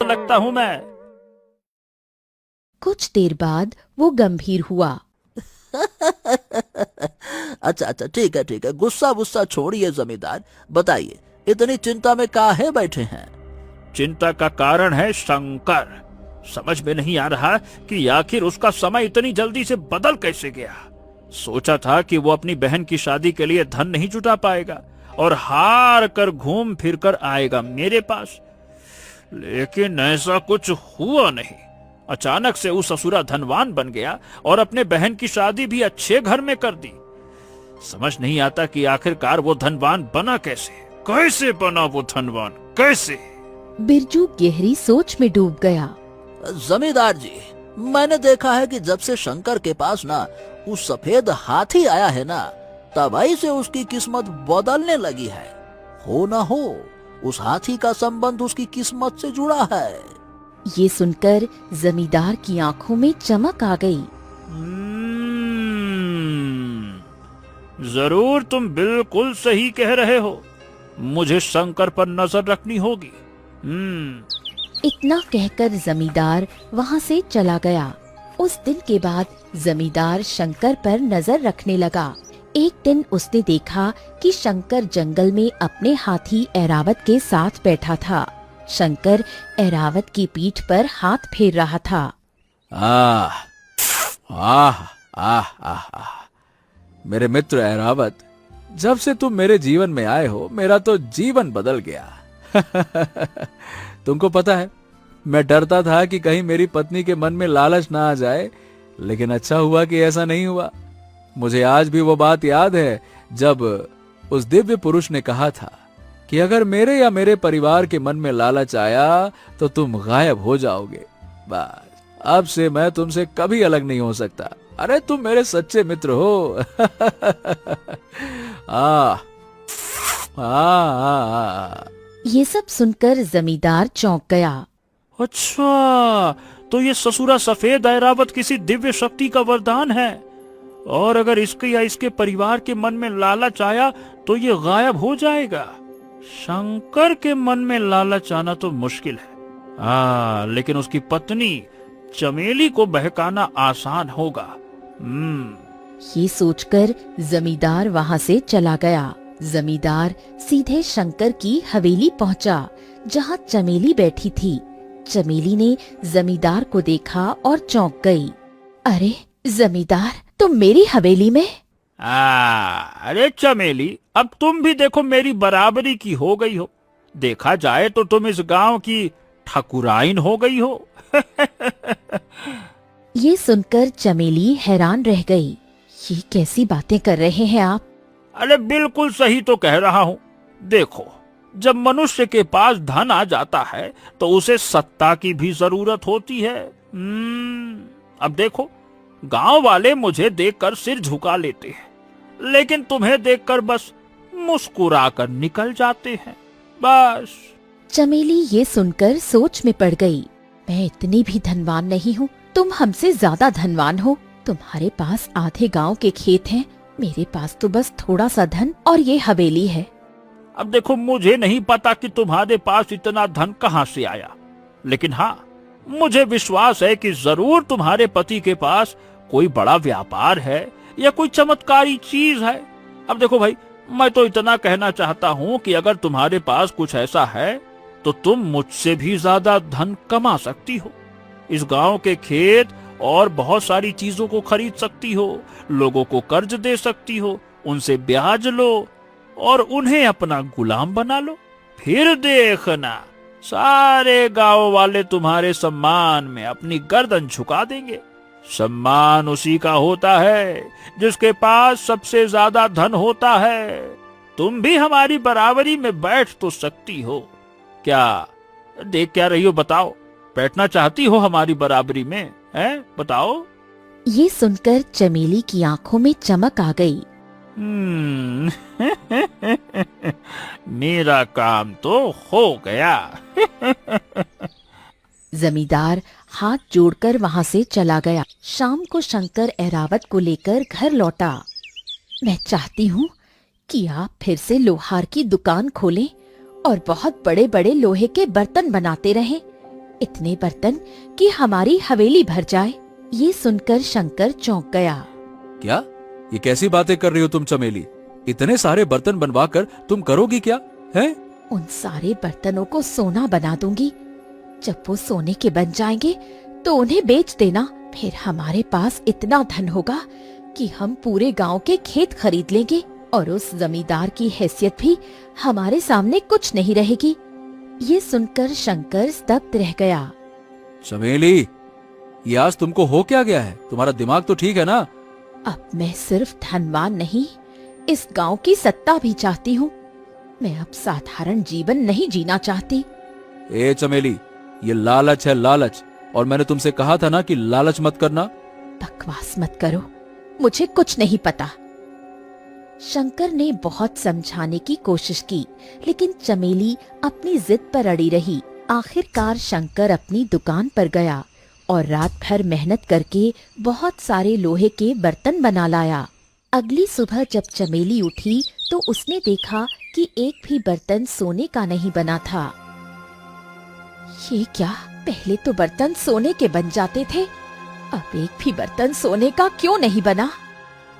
लगता हूँ मैं। कुछ देर बाद वो गंभीर हुआ। अच्छा अच्छा, ठीक है, गुस्सा वुस्सा छोड़िए जमींदार। बताइए, इतनी चिंता में काहे बैठे हैं? चिंता का कारण है शंकर। समझ में नहीं आ रहा कि आखिर उसका समय इतनी जल्दी से बदल कैसे गया। सोचा था कि वो अपनी बहन की शादी के लिए धन नहीं जुटा पाएगा और हार कर घूम फिर कर आएगा मेरे पास, लेकिन ऐसा कुछ हुआ नहीं। अचानक से वो ससुरा धनवान बन गया और अपने बहन की शादी भी अच्छे घर में कर दी। समझ नहीं आता कि आखिरकार वो धनवान बना कैसे। कैसे बना वो धनवान, कैसे? बिरजू गहरी सोच में डूब गया। जमींदार जी, मैंने देखा है कि जब से शंकर के पास ना वो सफेद हाथी आया है ना, तभी से उसकी किस्मत बदलने लगी है। हो ना हो, उस हाथी का संबंध उसकी किस्मत से जुड़ा है। ये सुनकर जमींदार की आंखों में चमक आ गई। जरूर तुम बिल्कुल सही कह रहे हो। मुझे शंकर पर नजर रखनी होगी। इतना कहकर जमींदार वहाँ से चला गया। उस दिन के बाद जमींदार शंकर पर नजर रखने लगा। एक दिन उसने देखा कि शंकर जंगल में अपने हाथी ऐरावत के साथ बैठा था। शंकर ऐरावत की पीठ पर हाथ फेर रहा था। आह आह आह आह आह, मेरे मित्र ऐरावत, जब से तुम मेरे जीवन में आए हो मेरा तो जीवन बदल गया। तुमको पता है, मैं डरता था कि कहीं मेरी पत्नी के मन में लालच ना आ जाए, लेकिन अच्छा हुआ कि ऐसा नहीं हुआ। मुझे आज भी वो बात याद है जब उस दिव्य पुरुष ने कहा था कि अगर मेरे या मेरे परिवार के मन में लालच आया तो तुम गायब हो जाओगे। बस अब से मैं तुमसे कभी अलग नहीं हो सकता। अरे तुम मेरे सच्चे मित्र हो। आ, आ, ये सब सुनकर जमींदार चौंक गया। अच्छा, तो ये ससुरा सफेद ऐरावत किसी दिव्य शक्ति का वरदान है, और अगर इसके या इसके परिवार के मन में लालच आया तो ये गायब हो जाएगा। शंकर के मन में लालच आना तो मुश्किल है, लेकिन उसकी पत्नी चमेली को बहकाना आसान होगा। ये सोचकर जमींदार वहाँ से चला गया। जमींदार सीधे शंकर की हवेली पहुँचा, जहाँ चमेली बैठी थी। चमेली ने जमींदार को देखा और चौंक गई। अरे जमींदार, तुम मेरी हवेली में? अरे चमेली, अब तुम भी देखो मेरी बराबरी की हो गई हो। देखा जाए तो तुम इस गांव की ठकुराइन हो गई हो। ये सुनकर चमेली हैरान रह गई। ये कैसी बातें कर रहे हैं आप? अरे बिल्कुल सही तो कह रहा हूँ। देखो, जब मनुष्य के पास धन आ जाता है तो उसे सत्ता की भी जरूरत होती है। अब देखो, गांव वाले मुझे देखकर सिर झुका लेते हैं, लेकिन तुम्हें देखकर बस मुस्कुराकर निकल जाते हैं। बस। चमेली ये सुनकर सोच में पड़ गई। मैं इतनी भी धनवान नहीं हूँ, तुम हमसे ज्यादा धनवान हो। तुम्हारे पास आधे गांव के खेत हैं, मेरे पास तो बस थोड़ा सा धन और ये हवेली है। अब देखो, मुझे नहीं पता कि तुम्हारे पास इतना धन कहाँ से आया, लेकिन हाँ, मुझे विश्वास है कि जरूर तुम्हारे पति के पास कोई बड़ा व्यापार है या कोई चमत्कारी चीज है। अब देखो भाई, मैं तो इतना कहना चाहता हूँ कि अगर तुम्हारे पास कुछ ऐसा है तो तुम मुझसे भी ज्यादा धन कमा सकती हो। इस गांव के खेत और बहुत सारी चीजों को खरीद सकती हो, लोगों को कर्ज दे सकती हो, उनसे ब्याज लो और उन्हें अपना गुलाम बना लो। फिर देखना, सारे गांव वाले तुम्हारे सम्मान में अपनी गर्दन झुका देंगे। सम्मान उसी का होता है जिसके पास सबसे ज्यादा धन होता है। तुम भी हमारी बराबरी में बैठ तो सकती हो। क्या देख क्या रही हो, बताओ? बैठना चाहती हो हमारी बराबरी में, हैं? बताओ। ये सुनकर चमेली की आंखों में चमक आ गई। मेरा काम तो हो गया। जमींदार हाथ जोड़कर वहाँ से चला गया। शाम को शंकर ऐरावत को लेकर घर लौटा। मैं चाहती हूँ कि आप फिर से लोहार की दुकान खोलें और बहुत बड़े बड़े लोहे के बर्तन बनाते रहें। इतने बर्तन कि हमारी हवेली भर जाए। ये सुनकर शंकर चौंक गया। क्या? ये कैसी बातें कर रही हो तुम चमेली? इतने सारे बर्तन बनवाकर तुम करोगी क्या हैं? उन सारे बर्तनों को सोना बना दूंगी। जब वो सोने के बन जाएंगे तो उन्हें बेच देना। फिर हमारे पास इतना धन होगा कि हम पूरे गांव के खेत खरीद लेंगे और उस जमींदार की हैसियत भी हमारे सामने कुछ नहीं रहेगी। ये सुनकर शंकर स्तब्ध रह गया। चमेली, ये आज तुमको हो क्या गया है? तुम्हारा दिमाग तो ठीक है ना? अब मैं सिर्फ धनवान नहीं, इस गांव की सत्ता भी चाहती हूँ। मैं अब साधारण जीवन नहीं जीना चाहती। ए चमेली, ये लालच है, लालच। और मैंने तुमसे कहा था ना कि लालच मत करना। बकवास मत करो, मुझे कुछ नहीं पता। शंकर ने बहुत समझाने की कोशिश की, लेकिन चमेली अपनी जिद पर अड़ी रही। आखिरकार शंकर अपनी दुकान पर गया और रात भर मेहनत करके बहुत सारे लोहे के बर्तन बना लाया। अगली सुबह जब चमेली उठी तो उसने देखा कि एक भी बर्तन सोने का नहीं बना था। ये क्या? पहले तो बर्तन सोने के बन जाते थे, अब एक भी बर्तन सोने का क्यों नहीं बना?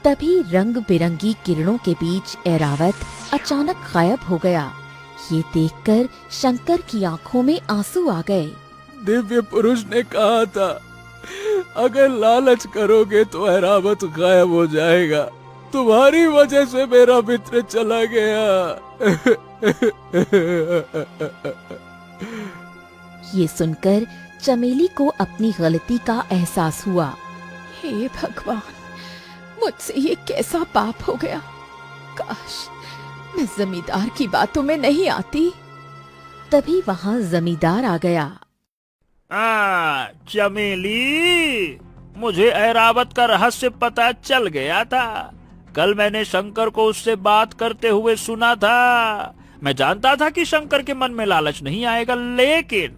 तभी रंग बिरंगी किरणों के बीच ऐरावत अचानक गायब हो गया। ये देखकर शंकर की आंखों में आंसू आ गए। दिव्य पुरुष ने कहा था, अगर लालच करोगे तो ऐरावत गायब हो जाएगा। तुम्हारी वजह से मेरा मित्र चला गया। ये सुनकर चमेली को अपनी गलती का एहसास हुआ। हे भगवान, मुझसे ये कैसा पाप हो गया। काश मैं जमींदार की बातों में नहीं आती। तभी वहाँ जमींदार आ गया। चमेली, मुझे ऐरावत का रहस्य पता चल गया था। कल मैंने शंकर को उससे बात करते हुए सुना था। मैं जानता था कि शंकर के मन में लालच नहीं आएगा, लेकिन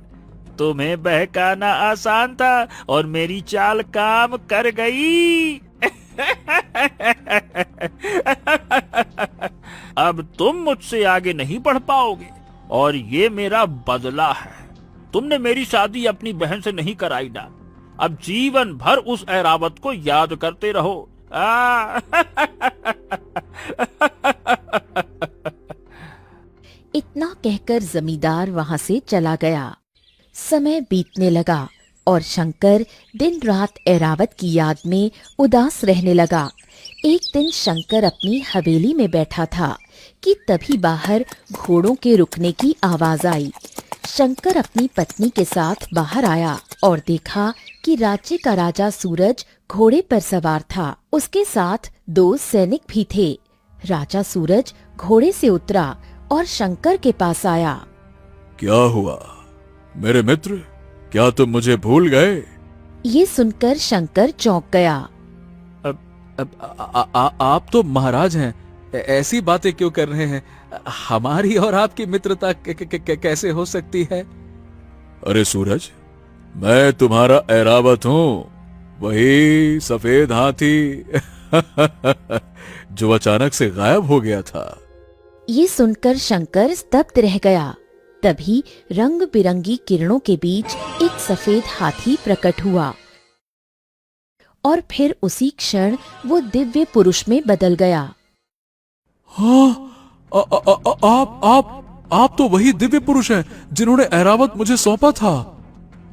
तुम्हें बहकाना आसान था और मेरी चाल काम कर गई। अब तुम मुझसे आगे नहीं बढ़ पाओगे और ये मेरा बदला है। तुमने मेरी शादी अपनी बहन से नहीं कराई ना, अब जीवन भर उस ऐरावत को याद करते रहो। इतना कहकर जमींदार वहाँ से चला गया। समय बीतने लगा और शंकर दिन रात ऐरावत की याद में उदास रहने लगा। एक दिन शंकर अपनी हवेली में बैठा था कि तभी बाहर घोड़ों के रुकने की आवाज आई। शंकर अपनी पत्नी के साथ बाहर आया और देखा कि राज्य का राजा सूरज घोड़े पर सवार था। उसके साथ 2 सैनिक भी थे। राजा सूरज घोड़े से उतरा और शंकर के पास आया। क्या हुआ मेरे मित्र? क्या तुम मुझे भूल गए? ये सुनकर शंकर चौंक गया। आप तो महाराज हैं, ऐसी बातें क्यों कर रहे हैं? हमारी और आपकी मित्रता कैसे हो सकती है? अरे सूरज, मैं तुम्हारा ऐरावत हूँ, वही सफेद हाथी जो अचानक से गायब हो गया था। ये सुनकर शंकर स्तब्ध रह गया। तभी रंग बिरंगी किरणों के बीच एक सफेद हाथी प्रकट हुआ और फिर उसी क्षण वो दिव्य पुरुष में बदल गया। हाँ, आप तो वही दिव्य पुरुष हैं जिन्होंने ऐरावत मुझे सौंपा था।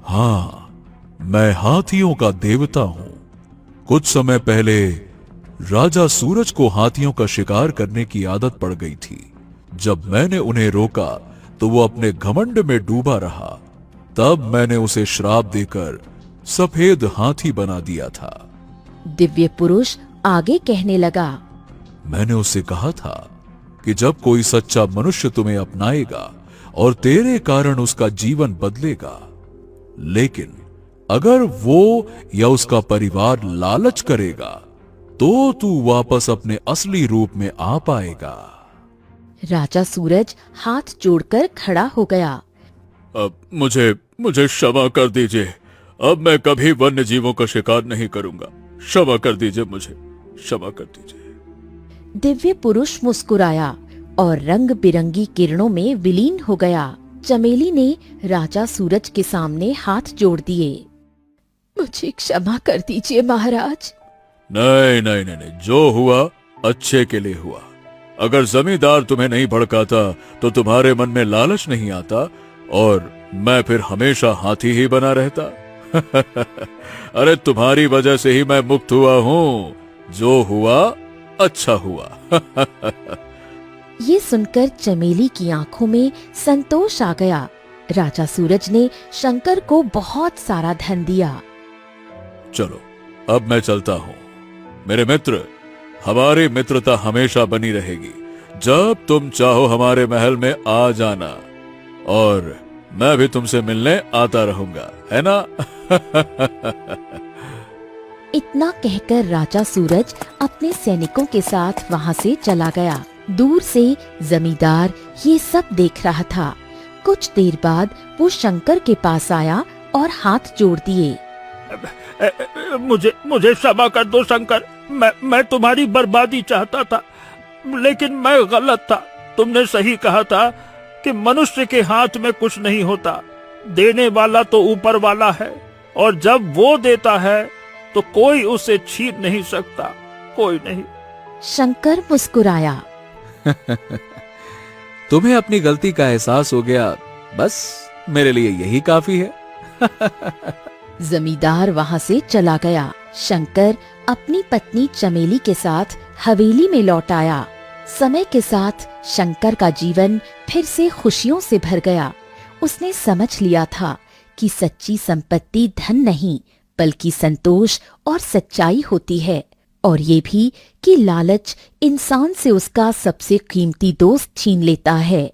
हाँ, मैं हाथियों का देवता हूँ। कुछ समय पहले राजा सूरज को हाथियों का शिकार करने की आदत पड़ गई थी। जब मैंने उन्हें रोका तो वो अपने घमंड में डूबा रहा। तब मैंने उसे श्राप देकर सफेद हाथी बना दिया था। दिव्य पुरुष आगे कहने लगा, मैंने उससे कहा था कि जब कोई सच्चा मनुष्य तुम्हें अपनाएगा और तेरे कारण उसका जीवन बदलेगा, लेकिन अगर वो या उसका परिवार लालच करेगा तो तू वापस अपने असली रूप में आ पाएगा। राजा सूरज हाथ जोड़कर खड़ा हो गया। अब मुझे क्षमा कर दीजिए। अब मैं कभी वन्य जीवों का शिकार नहीं करूंगा। क्षमा कर दीजिए, मुझे क्षमा कर दीजिए। दिव्य पुरुष मुस्कुराया और रंग बिरंगी किरणों में विलीन हो गया। चमेली ने राजा सूरज के सामने हाथ जोड़ दिए। मुझे क्षमा कर दीजिए महाराज। नहीं नहीं नहीं नहीं, जो हुआ अच्छे के लिए हुआ। अगर जमींदार तुम्हें नहीं भड़काता तो तुम्हारे मन में लालच नहीं आता और मैं फिर हमेशा हाथी ही बना रहता। अरे तुम्हारी वजह से ही मैं मुक्त हुआ हूँ। जो हुआ अच्छा हुआ। ये सुनकर चमेली की आंखों में संतोष आ गया। राजा सूरज ने शंकर को बहुत सारा धन दिया। चलो अब मैं चलता हूँ। मेरे मित्र, हमारी मित्रता हमेशा बनी रहेगी। जब तुम चाहो हमारे महल में आ जाना और मैं भी तुमसे मिलने आता रहूंगा, है ना? इतना कहकर राजा सूरज अपने सैनिकों के साथ वहां से चला गया। दूर से जमींदार ये सब देख रहा था। कुछ देर बाद वो शंकर के पास आया और हाथ जोड़ दिए। मुझे क्षमा कर दो शंकर। मैं तुम्हारी बर्बादी चाहता था, लेकिन मैं गलत था। तुमने सही कहा था कि मनुष्य के हाथ में कुछ नहीं होता। देने वाला तो ऊपर वाला है, और जब वो देता है तो कोई उसे छीन नहीं सकता, कोई नहीं। शंकर मुस्कुराया। तुम्हें अपनी गलती का एहसास हो गया, बस मेरे लिए यही काफी है। जमींदार वहां से चला गया। शंकर अपनी पत्नी चमेली के साथ हवेली में लौट आया। समय के साथ शंकर का जीवन फिर से खुशियों से भर गया। उसने समझ लिया था कि सच्ची संपत्ति धन नहीं बल्कि संतोष और सच्चाई होती है, और ये भी कि लालच इंसान से उसका सबसे कीमती दोस्त छीन लेता है।